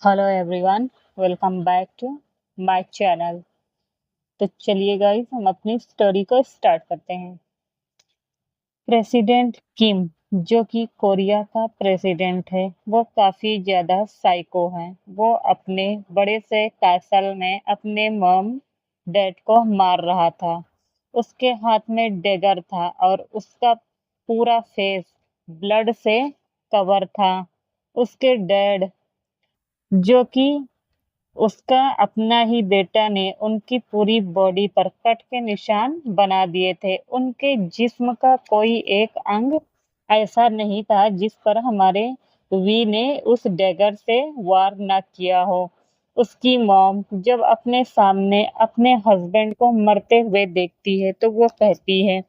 Hello everyone, welcome back to my channel. तो चलिए guys, हम अपनी स्टोरी को स्टार्ट करते हैं। प्रेसिडेंट किम, जो कि कोरिया का प्रेसिडेंट है, वो काफ़ी ज़्यादा साइको है। वो अपने बड़े से कैसल में अपने मॉम डैड को मार रहा था। उसके हाथ में डैगर था और उसका पूरा फेस ब्लड से कवर था। उसके डैड, जो कि उसका अपना ही बेटा, ने उनकी पूरी बॉडी पर कट के निशान बना दिए थे। उनके जिस्म का कोई एक अंग ऐसा नहीं था जिस पर हमारे वी ने उस डैगर से वार ना किया हो। उसकी मॉम जब अपने सामने अपने हस्बैंड को मरते हुए देखती है तो वो कहती है,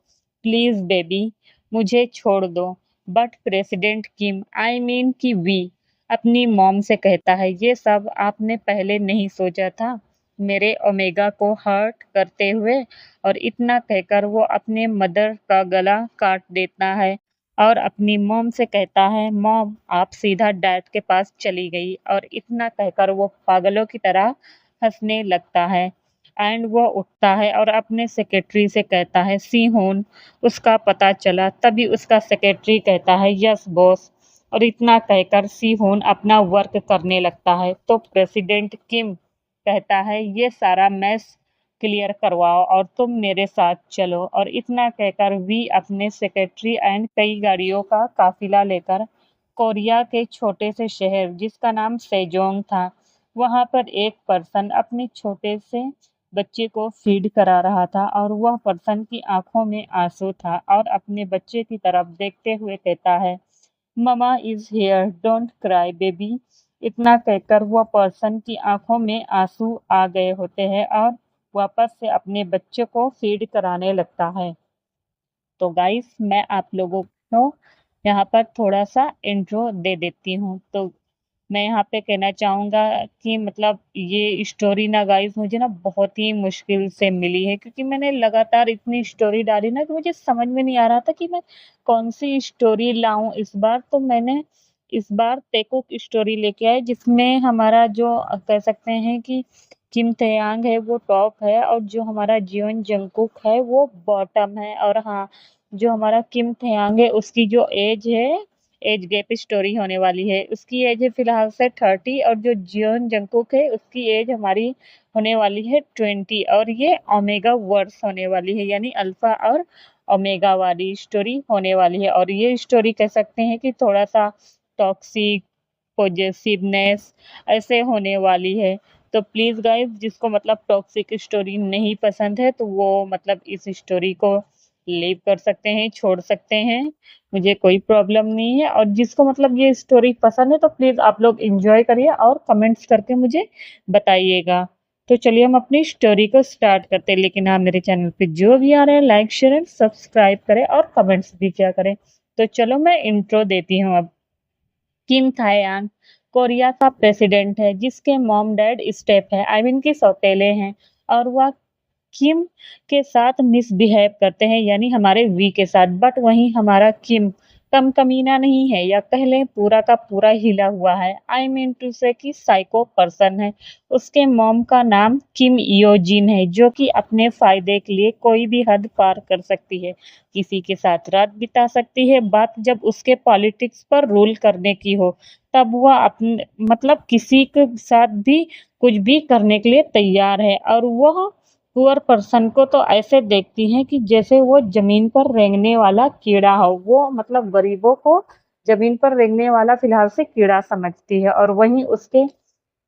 प्लीज बेबी, मुझे छोड़ दो। But president Kim, I mean कि वी, अपनी मॉम से कहता है, ये सब आपने पहले नहीं सोचा था, मेरे ओमेगा को हर्ट करते हुए। और इतना कहकर वो अपने मदर का गला काट देता है और अपनी मॉम से कहता है, मॉम आप सीधा डैड के पास चली गई। और इतना कहकर वो पागलों की तरह हंसने लगता है। एंड वो उठता है और अपने सेक्रेटरी से कहता है, सी होन उसका पता चला। तभी उसका सेक्रेटरी कहता है, यस बॉस। और इतना कहकर सीहोन अपना वर्क करने लगता है। तो प्रेसिडेंट किम कहता है, ये सारा मैस क्लियर करवाओ और तुम मेरे साथ चलो। और इतना कहकर वी अपने सेक्रेटरी एंड कई गाड़ियों का काफिला लेकर कोरिया के छोटे से शहर जिसका नाम सेजोंग था, वहां पर एक पर्सन अपने छोटे से बच्चे को फीड करा रहा था। और वह पर्सन की आंखों में आंसू था और अपने बच्चे की तरफ देखते हुए कहता है, mama is here, don't cry baby. इतना कहकर वह पर्सन की आंखों में आंसू आ गए होते हैं और वापस से अपने बच्चे को फीड कराने लगता है। तो गाइस, मैं आप लोगों को यहाँ पर थोड़ा सा इंट्रो दे देती हूँ। तो मैं यहाँ पे कहना चाहूँगा कि मतलब ये स्टोरी ना गाइस मुझे ना बहुत ही मुश्किल से मिली है, क्योंकि मैंने लगातार इतनी स्टोरी डाली ना कि मुझे समझ में नहीं आ रहा था कि मैं कौन सी स्टोरी लाऊं इस बार। तो मैंने इस बार तेकुक स्टोरी लेके आई, जिसमें हमारा जो कह सकते हैं कि किम तयांग है वो टॉप है और जो हमारा जियोन जंगकुक है वो बॉटम है। और हाँ, जो हमारा किम तयांग है उसकी जो एज है, एज गैप स्टोरी होने वाली है। उसकी एज है फिलहाल से 30 और जो जियोन जंगकुक है उसकी एज हमारी होने वाली है 20। और ये ओमेगा वर्स होने वाली है, यानी अल्फा और ओमेगा वाली स्टोरी होने वाली है। और ये स्टोरी कह सकते हैं कि थोड़ा सा टॉक्सिक, पॉजेसिवनेस ऐसे होने वाली है। तो प्लीज गाइस, जिसको मतलब टॉक्सिक स्टोरी नहीं पसंद है तो वो मतलब इस स्टोरी को लीव कर सकते हैं, छोड़ सकते हैं, मुझे कोई प्रॉब्लम नहीं है। और जिसको मतलब ये स्टोरी पसंद है तो प्लीज आप लोग एंजॉय करिए और कमेंट्स करके मुझे बताइएगा। तो चलिए हम अपनी स्टोरी को स्टार्ट करते हैं। लेकिन हाँ, मेरे चैनल पे जो भी आ रहे हैं लाइक शेयर एंड सब्सक्राइब करें और कमेंट्स भी क्या करें। तो चलो मैं इंट्रो देती हूँ अब। किम थायान कोरिया का प्रेसिडेंट है जिसके मॉम डैड स्टेप है, आई मीन के सौतेले हैं। और वह किम के साथ मिसबिहेव करते हैं, यानी हमारे वी के साथ। बट वहीं हमारा किम कम कमीना नहीं है, या कह लें पूरा का पूरा हिला हुआ है। आई मीन टू से कि साइको पर्सन है। उसके मॉम का नाम किम योजिन है, जो कि अपने फायदे के लिए कोई भी हद पार कर सकती है, किसी के साथ रात बिता सकती है। बात जब उसके पॉलिटिक्स पर रूल करने की हो तब वह अपने मतलब किसी के साथ भी कुछ भी करने के लिए तैयार है। और वह पुअर पर्सन को तो ऐसे देखती हैं कि जैसे वो जमीन पर रेंगने वाला कीड़ा हो। वो मतलब गरीबों को जमीन पर रेंगने वाला फिलहाल से कीड़ा समझती है। और वहीं उसके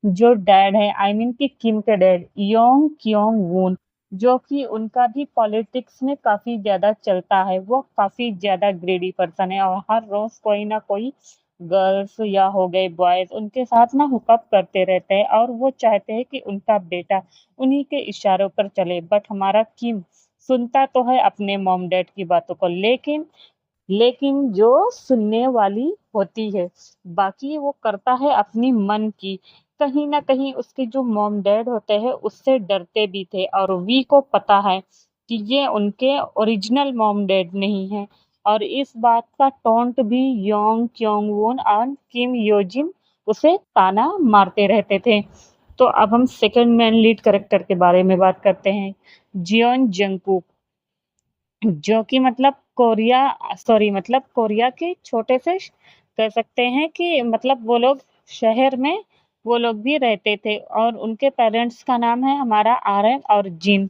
जो डैड है, आई मीन कि किम के डैड योंग क्योंग वून, जो कि उनका भी पॉलिटिक्स में काफी ज्यादा चलता है। वो काफी ज्यादा ग्रेडी पर्सन है और हर रोज कोई ना कोई गर्ल्स या हो गए बॉयज उनके साथ ना हुकअप करते रहते हैं और वो चाहते हैं कि उनका बेटा उन्हीं के इशारों पर चले। बट हमारा किम सुनता तो है अपने मॉम डैड की बातों को, लेकिन जो सुनने वाली होती है, बाकी वो करता है अपनी मन की। कहीं ना कहीं उसके जो मॉम डैड होते हैं उससे डरते भी थे, और वी को पता है कि ये उनके ओरिजिनल मॉम डैड नहीं है। और इस बात का टोंट भी योंग क्योंग वोन और किम योजिन उसे ताना मारते रहते थे। तो अब हम सेकंड मेन लीड कैरेक्टर के बारे में बात करते हैं, जियोन जंगकुक, जो कि मतलब कोरिया के छोटे से कह सकते हैं कि मतलब वो लोग शहर में वो लोग भी रहते थे और उनके पेरेंट्स का नाम है हमारा आर्यन और जिन।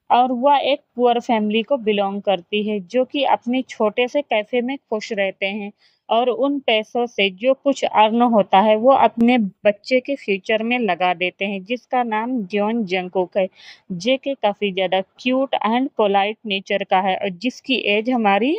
और वह एक पुअर फैमिली को बिलोंग करती है, जो कि अपने छोटे से कैफ़े में खुश रहते हैं और उन पैसों से जो कुछ अर्न होता है, वो अपने बच्चे के फ्यूचर में लगा देते हैं, जिसका नाम जॉन जंगकुक है, जे के काफ़ी ज़्यादा क्यूट एंड पोलाइट नेचर का है और जिसकी एज हमारी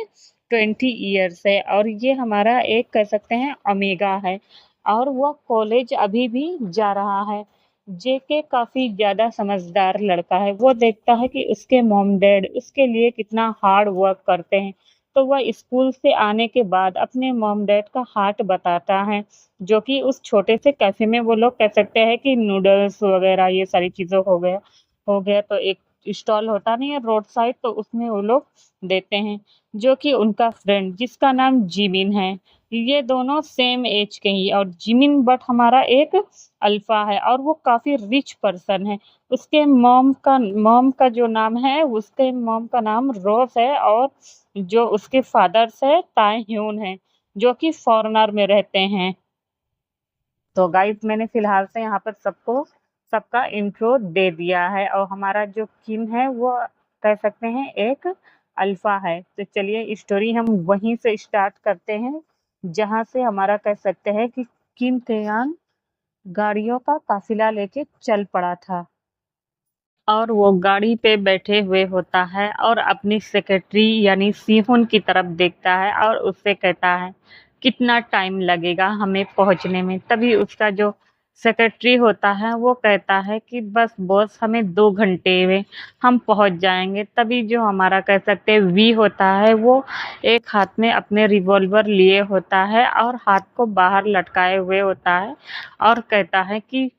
20 इयर्स है और ये हमारा एक कह सकते हैं ओमेगा है और वह कॉलेज अभी भी जा रहा है। जेके काफ़ी ज़्यादा समझदार लड़का है। वो देखता है कि उसके मॉम-डैड उसके लिए कितना हार्ड वर्क करते हैं। तो वह स्कूल से आने के बाद अपने मॉम-डैड का हार्ट बताता है, जो कि उस छोटे से कैफ़े में वो लोग कह सकते हैं कि नूडल्स वग़ैरह ये सारी चीज़ों हो गया तो एक स्टॉल होता नहीं है रोड साइड तो उसमें वो लोग देते हैं, जो कि उनका फ्रेंड जिसका नाम जिमिन है। ये दोनों सेम एज के ही और जिमिन बट हमारा एक अल्फा है और वो काफ़ी रिच पर्सन है। उसके मॉम का जो नाम है उसके मॉम का नाम रोज़ है और जो उसके फादर्स है ताह्यून है, जो कि फॉरेनर में रहते हैं। तो गाइस मैंने फ़िलहाल से यहाँ पर सबका इंट्रो दे दिया है और हमारा जो किम है वो कह सकते हैं एक अल्फ़ा है। तो चलिए स्टोरी हम वहीं से स्टार्ट करते हैं, जहाँ से हमारा कह सकते हैं कि किम तेयान गाड़ियों का काफ़िला लेके चल पड़ा था। और वो गाड़ी पे बैठे हुए होता है और अपनी सेक्रेटरी यानी सिहुन की तरफ देखता है और उससे कहता है, कितना टाइम लगेगा हमें पहुँचने में? तभी उसका जो सेक्रेटरी होता है वो कहता है कि बस बॉस हमें 2 घंटे में हम पहुँच जाएँगे। तभी जो हमारा कह सकते हैं वी होता है वो एक हाथ में अपने रिवॉल्वर लिए होता है और हाथ को बाहर लटकाए हुए होता है और कहता है कि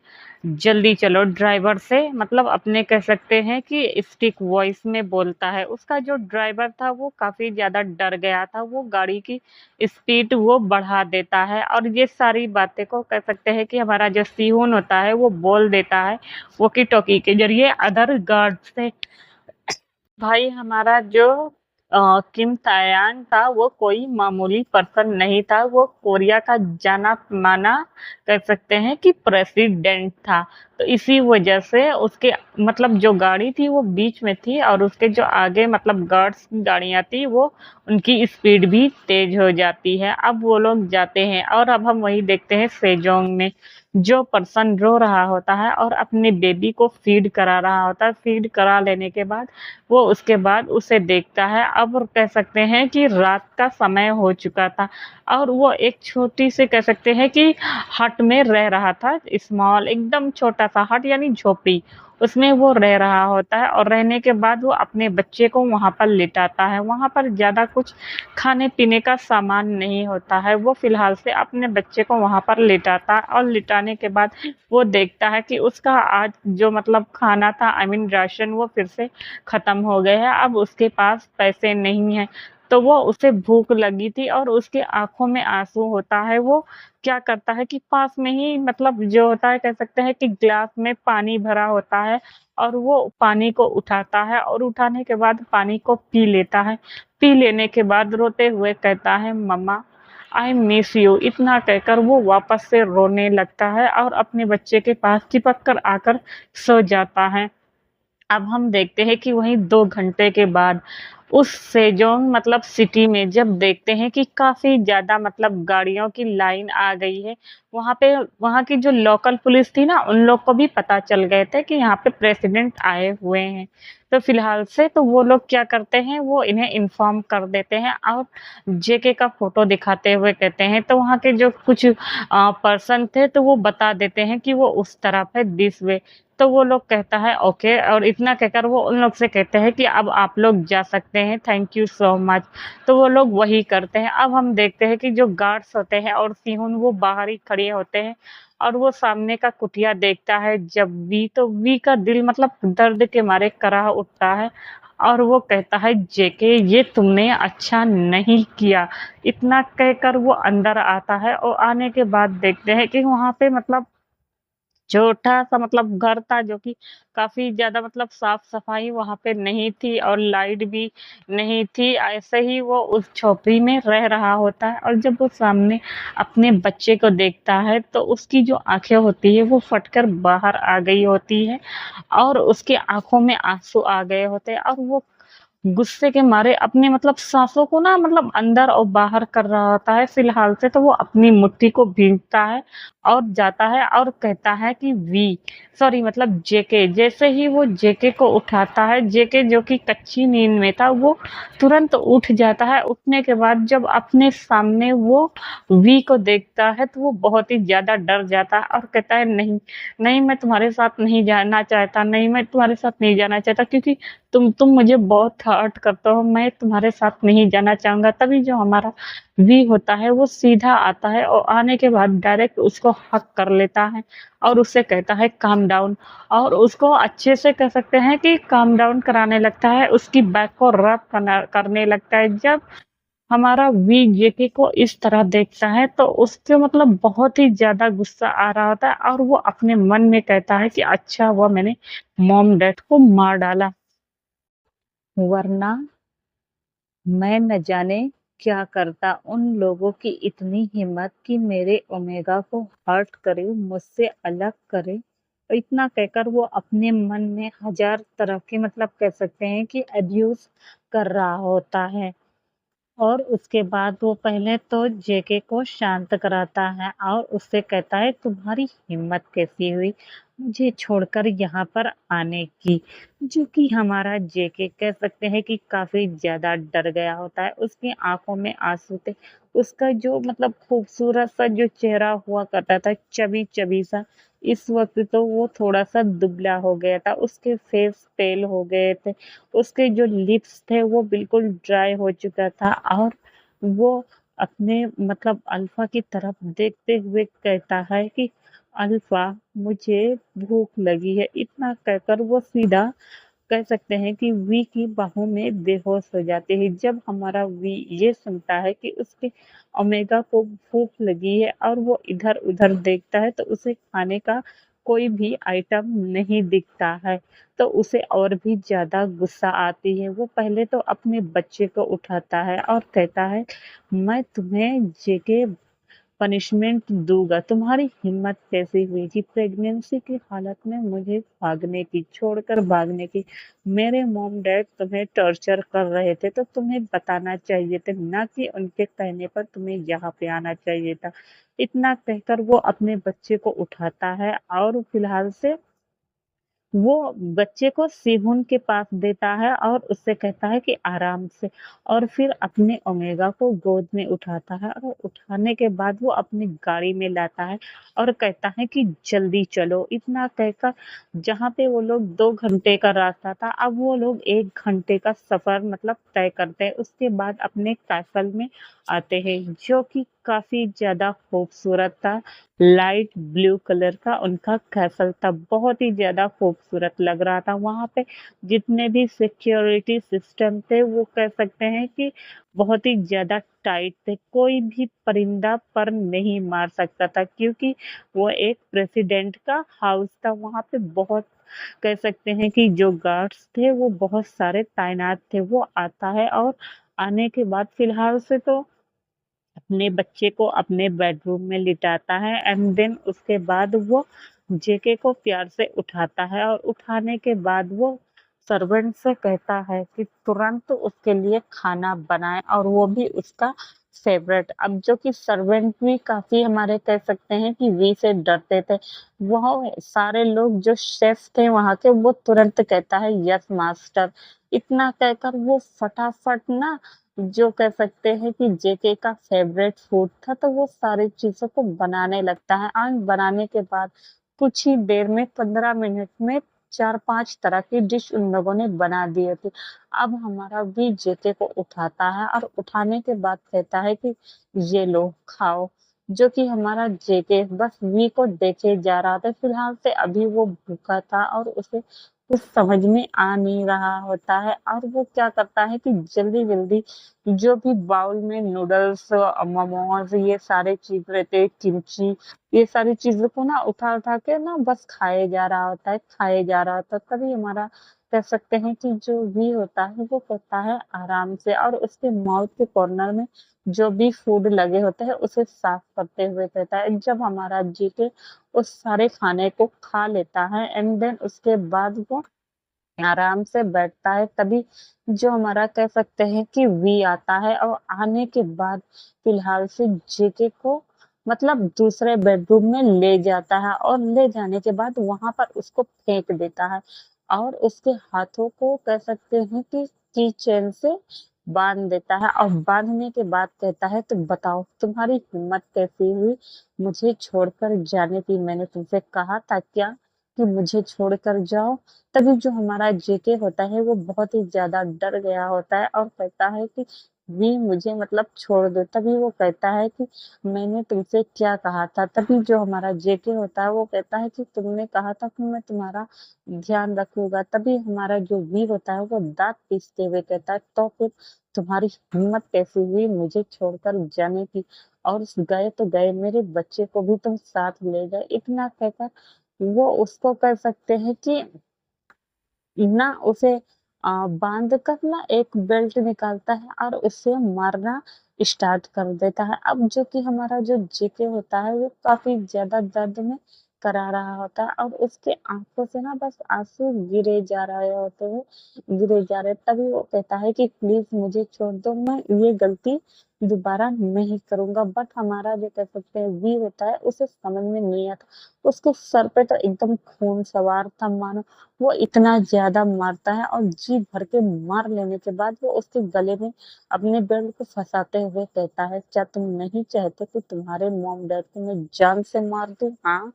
जल्दी चलो ड्राइवर से मतलब अपने कह सकते हैं कि स्टिक वॉइस में बोलता है। उसका जो ड्राइवर था वो काफ़ी ज़्यादा डर गया था, वो गाड़ी की स्पीड वो बढ़ा देता है और ये सारी बातें को कह सकते हैं कि हमारा जो सिहोन होता है वो बोल देता है वॉकी-टॉकी के ज़रिए अदर गार्ड से। भाई हमारा जो किम तायान था वो कोई मामूली पर्सन नहीं था, वो कोरिया का जाना-माना कह सकते हैं कि प्रेसिडेंट था। तो इसी वजह से उसके मतलब जो गाड़ी थी वो बीच में थी और उसके जो आगे मतलब गार्ड्स की गाड़ियाँ थी वो उनकी स्पीड भी तेज़ हो जाती है। अब वो लोग जाते हैं और अब हम वही देखते हैं सेजोंग में, जो पर्सन रो रहा होता है और अपने बेबी को फ़ीड करा रहा होता है। फ़ीड करा लेने के बाद वो उसके बाद उसे देखता है। अब कह सकते हैं कि रात का समय हो चुका था और वो एक छोटी सी कह सकते हैं कि हट में रह रहा था, स्मॉल एकदम छोटा-सा हट यानी झोपड़ी, उसमें वो रह रहा होता है और रहने के बाद वो अपने बच्चे को वहाँ पर लिटाता है। वहाँ पर ज़्यादा कुछ खाने-पीने का सामान नहीं होता है। वो फ़िलहाल से अपने बच्चे को वहाँ पर लिटाता है और लिटाने के बाद वो देखता है कि उसका आज जो मतलब खाना था आई मीन राशन वो फिर से ख़त्म हो गए हैं, अब उसके पास पैसे नहीं हैं। तो वो उसे भूख लगी थी और उसकी आँखों में आँसू होता है, वो क्या करता है कि पास में ही मतलब जो होता है कह सकते हैं कि ग्लास में पानी भरा होता है और वो पानी को उठाता है और उठाने के बाद पानी को पी लेता है। पी लेने के बाद रोते हुए कहता है मम्मा आई मिस यू इतना कहकर वो वापस से रोने लगता है और अपने बच्चे के पास चिपक कर आकर सो जाता है। अब हम देखते हैं कि वहीं 2 घंटे के बाद उस सेजोंग मतलब सिटी में जब देखते हैं कि काफ़ी ज़्यादा मतलब गाड़ियों की लाइन आ गई है, वहाँ पे वहाँ की जो लोकल पुलिस थी ना, उन लोग को भी पता चल गए थे कि यहाँ पे प्रेसिडेंट आए हुए हैं। तो फिलहाल से तो वो लोग क्या करते हैं, वो इन्हें इन्फॉर्म कर देते हैं और जेके का फ़ोटो दिखाते हुए कहते हैं, तो वहाँ के जो कुछ पर्सन थे, तो वो बता देते हैं कि वो उस तरफ है, दिस वे। तो वो लोग कहता है ओके और इतना कहकर वो उन लोग से कहते हैं कि अब आप लोग जा सकते हैं, थैंक यू सो मच। तो वो लोग वही करते हैं। अब हम देखते हैं कि जो गार्ड्स होते हैं और सिहुन वो बाहर ही खड़े होते हैं और वो सामने का कुटिया देखता है जब वी तो वी का दिल मतलब दर्द के मारे कराह उठता है और वो कहता है जेके ये तुमने अच्छा नहीं किया। इतना कहकर वो अंदर आता है और आने के बाद देखते हैं कि वहाँ पे मतलब छोटा-सा मतलब घर था जो कि काफ़ी ज़्यादा मतलब साफ-सफाई वहाँ पे नहीं थी और लाइट भी नहीं थी। ऐसे ही वो उस झोपड़ी में रह रहा होता है और जब वो सामने अपने बच्चे को देखता है तो उसकी जो आँखें होती है वो फटकर बाहर आ गई होती है और उसकी आँखों में आँसू आ गए होते हैं और वो गुस्से के मारे अपने मतलब साँसों को ना मतलब अंदर और बाहर कर रहा होता है फ़िलहाल से, तो वो अपनी मुट्ठी को भींचता है और जाता है और कहता है कि वी सॉरी मतलब जेके। जैसे ही वो जेके को उठाता है, जेके जो कि कच्ची नींद में था, वो तुरंत उठ जाता है। उठने के बाद जब अपने सामने वो वी को देखता है, तो वो बहुत ही ज़्यादा डर जाता है और कहता है, "नहीं, नहीं मैं तुम्हारे साथ नहीं जाना चाहता, नहीं मैं तुम्हारे साथ नहीं जाना चाहता क्योंकि तुम मुझे बहुत हर्ट करते हो, मैं तुम्हारे साथ नहीं जाना चाहूँगा।" तभी जो हमारा वी होता है वो सीधा आता है और आने के बाद डायरेक्ट उसको हग कर लेता है और उससे कहता है काम डाउन और उसको अच्छे से कह सकते हैं कि काम डाउन कराने लगता है, उसकी बैक को रब करने लगता है। जब हमारा वी जेके को इस तरह देखता है तो उसके मतलब बहुत ही ज़्यादा गुस्सा आ रहा होता है और वो अपने मन में कहता है कि अच्छा हुआ मैंने मॉम डैड को मार डाला, वरना मैं न जाने क्या करता। उन लोगों की इतनी हिम्मत कि मेरे ओमेगा को हर्ट करे, मुझसे अलग करे। और इतना कहकर वो अपने मन में हजार तरह के मतलब कह सकते हैं कि अब्यूज कर रहा होता है। और उसके बाद वो पहले तो जेके को शांत कराता है और उससे कहता है तुम्हारी हिम्मत कैसी हुई मुझे छोड़कर यहाँ पर आने की। जो कि हमारा जेके कह सकते हैं कि काफी ज्यादा डर गया होता है, उसकी आंखों में आंसू थे। उसका जो मतलब खूबसूरत सा जो चेहरा हुआ करता था चबी चबी सा, इस वक्त तो वो थोड़ा सा दुबला हो गया था, उसके फेस पेल हो गए थे, उसके जो लिप्स थे वो बिल्कुल ड्राई हो चुका था और वो अपने मतलब अल्फा की तरफ देखते हुए कहता है कि अल्फा मुझे भूख लगी है। इतना कहकर वो सीधा कह सकते हैं कि वी की बाहों में बेहोश हो जाते हैं। जब हमारा वी ये सुनता है कि उसके ओमेगा को भूख लगी है और वो इधर-उधर देखता है तो उसे खाने का कोई भी आइटम नहीं दिखता है, तो उसे और भी ज़्यादा गुस्सा आती है। वो पहले तो अपने बच्चे को उठाता है और कहता है, "मैं तुम्हें जेके पनिशमेंट दूँगा। तुम्हारी हिम्मत कैसे हुई कि प्रेगनेंसी की हालत में मुझे भागने की, छोड़कर भागने की। मेरे मॉम डैड तुम्हें टॉर्चर कर रहे थे तो तुम्हें बताना चाहिए था, ना कि उनके कहने पर तुम्हें यहाँ पे आना चाहिए था।" इतना कहकर वो अपने बच्चे को उठाता है और फिलहाल से वो बच्चे को सेहून के पास देता है और उससे कहता है कि आराम से, और फिर अपने ओमेगा को गोद में उठाता है और उठाने के बाद वो अपनी गाड़ी में लाता है और कहता है कि जल्दी चलो। इतना कहकर जहाँ पे वो लोग 2 घंटे का रास्ता था, अब वो लोग 1 घंटे का सफ़र मतलब तय करते हैं। उसके बाद अपने कैसल में आते हैं, जो कि काफ़ी ज़्यादा खूबसूरत था। लाइट ब्लू कलर का उनका कैसल था, बहुत ही ज़्यादा खूबसूरत लग रहा था। वहाँ पे जितने भी सिक्योरिटी सिस्टम थे वो कह सकते हैं कि बहुत ही ज़्यादा टाइट थे। कोई भी परिंदा पर नहीं मार सकता था क्योंकि वो एक प्रेसिडेंट का हाउस था। वहाँ पे बहुत कह सकते हैं कि जो गार्ड्स थे वो बहुत सारे तैनात थे। वो आता है और आने के बाद फिलहाल से तो अपने बच्चे को अपने बेडरूम में लिटाता है एंड देन उसके बाद वो जेके को प्यार से उठाता है और उठाने के बाद वो सर्वेंट से कहता है कि तुरंत उसके लिए खाना बनाए और वो भी उसका फेवरेट। अब जो कि सर्वेंट भी काफी हमारे कह सकते हैं कि वी से डरते थे। वह सारे लोग जो शेफ थे वहां के वो तुरंत कहता है यस मास्टर। इतना कहकर वो फटाफट ना जो कह सकते हैं कि जेके का फेवरेट फूड था तो वो सारी चीज़ों को बनाने लगता है एंड बनाने के बाद कुछ ही देर में 15 मिनट में 4-5 तरह की डिश उन लोगों ने बना दिए थे। अब हमारा भी जेके को उठाता है और उठाने के बाद कहता है कि ये लो खाओ। जो कि हमारा जेके बस वी को देखे जा रहा था। फिलहाल से अभी वो भूखा था और उसे कुछ समझ में आ नहीं रहा होता है और वो क्या करता है कि जल्दी-जल्दी जो भी बाउल में नूडल्स, मोमोज़ ये सारे चीज़ रहते हैं, किमची ये सारी चीज़ों को ना उठा-उठा के ना बस खाए जा रहा होता है, खाए जा रहा होता है। तभी हमारा कह सकते हैं कि जो भी होता है वो करता है आराम से और उसके माउथ के कॉर्नर में जो भी फूड लगे होते हैं उसे साफ करते हुए कहता है। जब हमारा जीके उस सारे खाने को खा लेता है एंड देन उसके बाद वो आराम से बैठता है तभी जो हमारा कह सकते हैं कि वी आता है और आने के बाद फिलहाल से जेके को मतलब दूसरे बेडरूम में ले जाता है और ले जाने के बाद वहां पर उसको फेंक देता है और उसके हाथों को कह सकते हैं कि की चेन से बांध देता है और बांधने के बाद कहता है तो बताओ तुम्हारी हिम्मत कैसी हुई मुझे छोड़कर जाने की मैंने तुमसे कहा था क्या कि मुझे छोड़कर जाओ तभी जो हमारा जेके होता है वो बहुत ही ज़्यादा डर गया होता है और कहता है कि वी मुझे मतलब छोड़ दो। तभी वो कहता है कि मैंने तुमसे क्या कहा था? तभी जो हमारा जेके होता है वो कहता है कि तुमने कहा था कि मैं तुम्हारा ध्यान रखूँगा। तभी हमारा जो वी होता है वो दाँत पीसते हुए कहता है तो फिर तुम्हारी हिम्मत कैसे हुई मुझे छोड़कर जाने की? और गए तो गए मेरे बच्चे को भी तुम साथ ले गए। इतना कहकर वो उसको कह सकते हैं कि ना उसे बाँध कर ना एक बेल्ट निकालता है और उसे मारना स्टार्ट कर देता है। अब जो कि हमारा जो जेके होता है वो काफ़ी ज़्यादा दर्द में करा रहा होता है और उसके आँखों से ना बस आँसू गिरे जा रहे होते हैं, गिरे जा रहे तभी वो कहता है कि प्लीज़ मुझे छोड़ दो, मैं ये गलती दोबारा नहीं करूँगा। बट हमारा जो कह सकते हैं वी होता है उसे समझ में नहीं आता। उसके सर पे तो एकदम खून सवार था मानो वो इतना ज़्यादा मारता है और जी भर के मार लेने के बाद वो उसके गले में अपने बेल्ट को फँसाते हुए कहता है, "क्या तुम नहीं चाहते कि तुम्हारे मॉम-डैड को मैं जान से मार दूँ? हाँ?"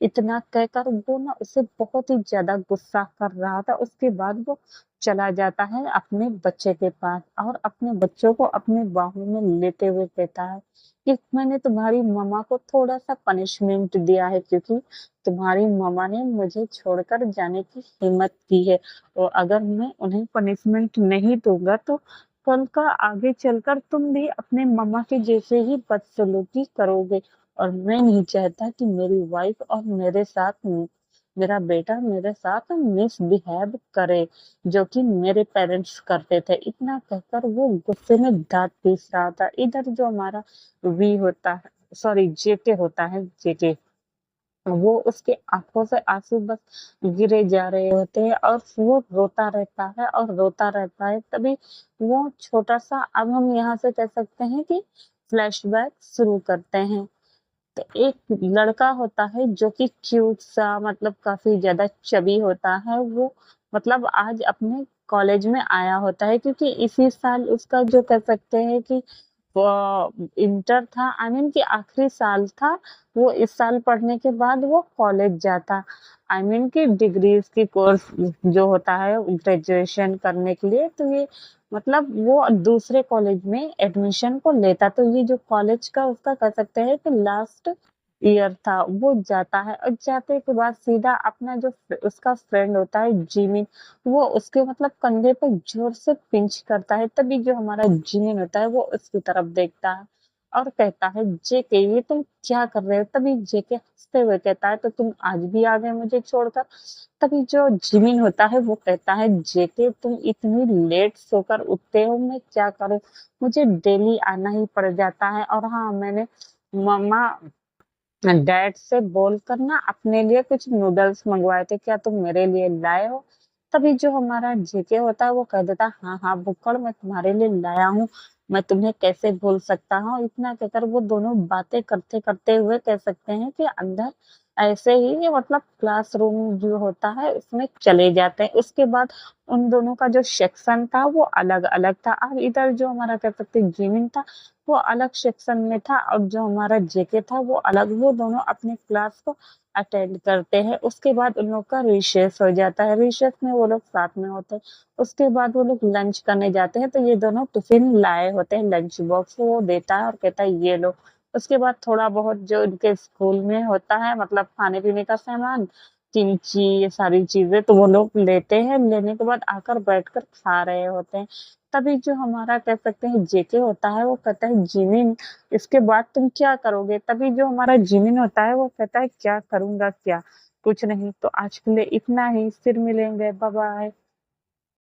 इतना कहकर वो ना उसे बहुत ही ज़्यादा गुस्सा कर रहा था। उसके बाद वो चला जाता है अपने बच्चे के पास और अपने बच्चों को अपने बाहों में लेते हुए कहता है कि मैंने तुम्हारी मम्मा को थोड़ा-सा पनिशमेंट दिया है क्योंकि तुम्हारी मम्मा ने मुझे छोड़कर जाने की हिम्मत की है और अगर मैं उन्हें पनिशमेंट नहीं दूँगा तो कल का आगे चलकर तुम भी अपने मम्मा के जैसे ही बदसलूकी करोगे। और मैं नहीं चाहता कि मेरी वाइफ और मेरे साथ मेरा बेटा मेरे साथ मिसबिहेव करे, जो कि मेरे पेरेंट्स करते थे। इतना कहकर वो गुस्से में दाँत पीस रहा था। इधर जो हमारा वी होता है सॉरी जेके होता है जेके, वो उसके आँखों से आँसू बस गिरे जा रहे होते हैं और वो रोता रहता है और रोता रहता है। तभी वो छोटा-सा अब हम यहाँ से कह सकते हैं कि फ्लैशबैक शुरू करते हैं। तो एक लड़का होता है जो कि क्यूट सा मतलब काफ़ी ज़्यादा चबी होता है, वो मतलब आज अपने कॉलेज में आया होता है क्योंकि इसी साल उसका जो कह सकते हैं कि वो इंटर था आई मीन कि आखिरी साल था, वो इस साल पढ़ने के बाद वो कॉलेज जाता। आई मीन कि डिग्रीज़ की कोर्स जो होता है ग्रेजुएशन करने के लिए, तो ये मतलब वो दूसरे कॉलेज में एडमिशन को लेता। तो ये जो कॉलेज का उसका कह सकते हैं कि लास्ट ईयर था, वो जाता है और जाते के बाद सीधा अपना जो उसका फ्रेंड होता है जिमिन, वो उसके मतलब कंधे पे ज़ोर से पिंच करता है, तभी जो हमारा जिमिन होता है वो उसकी तरफ देखता है और कहता है, "जेके ये तुम क्या कर रहे हो?" तभी जेके हँसते हुए कहता है, "तो तुम आज भी आ गए मुझे छोड़कर?" तभी जो जिमिन होता है वो कहता है, "जेके तुम इतनी लेट सोकर उठते हो, मैं क्या करूँ? मुझे डेली आना ही पड़ जाता है और हाँ, मैंने मम्मा डैड से बोलकर ना अपने लिए कुछ नूडल्स मँगवाए थे, क्या तुम मेरे लिए लाए हो?" तभी जो हमारा जेके होता है वो कह देता है, "हाँ, हाँ, भुक्कड़ मैं तुम्हारे लिए लाया हूँ, मैं तुम्हें कैसे भूल सकता हूँ?" इतना कहकर वो दोनों बातें करते-करते हुए कह सकते हैं कि अंदर ऐसे ही ये मतलब क्लासरूम जो होता है उसमें चले जाते हैं। उसके बाद उन दोनों का जो सेक्शन था वो अलग-अलग था। अब इधर जो हमारा कह सकते हैं जिमिन था वो अलग सेक्शन में था और जो हमारा जेके था वो अलग, वो दोनों अपने क्लास को अटेंड करते हैं। उसके बाद उन लोग का रिसेस हो जाता है, रिसेस में वो लोग साथ में होते हैं। उसके बाद वो लोग लंच करने जाते हैं, तो ये दोनों टिफ़िन लाए होते हैं, लंच बॉक्स वो देता है और कहता है ये लो। उसके बाद थोड़ा बहुत जो उनके स्कूल में होता है मतलब खाने-पीने का सामान, किमची ये सारी चीज़ें तो वो लोग लेते हैं, लेने के बाद आकर बैठकर खा रहे होते हैं। तभी जो हमारा कह सकते हैं जेके होता है वो कहता है जिमिन इसके बाद तुम क्या करोगे? तभी जो हमारा जिमिन होता है वो कहता है क्या करूँगा क्या? कुछ नहीं। तो आज के लिए इतना ही, फिर मिलेंगे, बाय-बाय।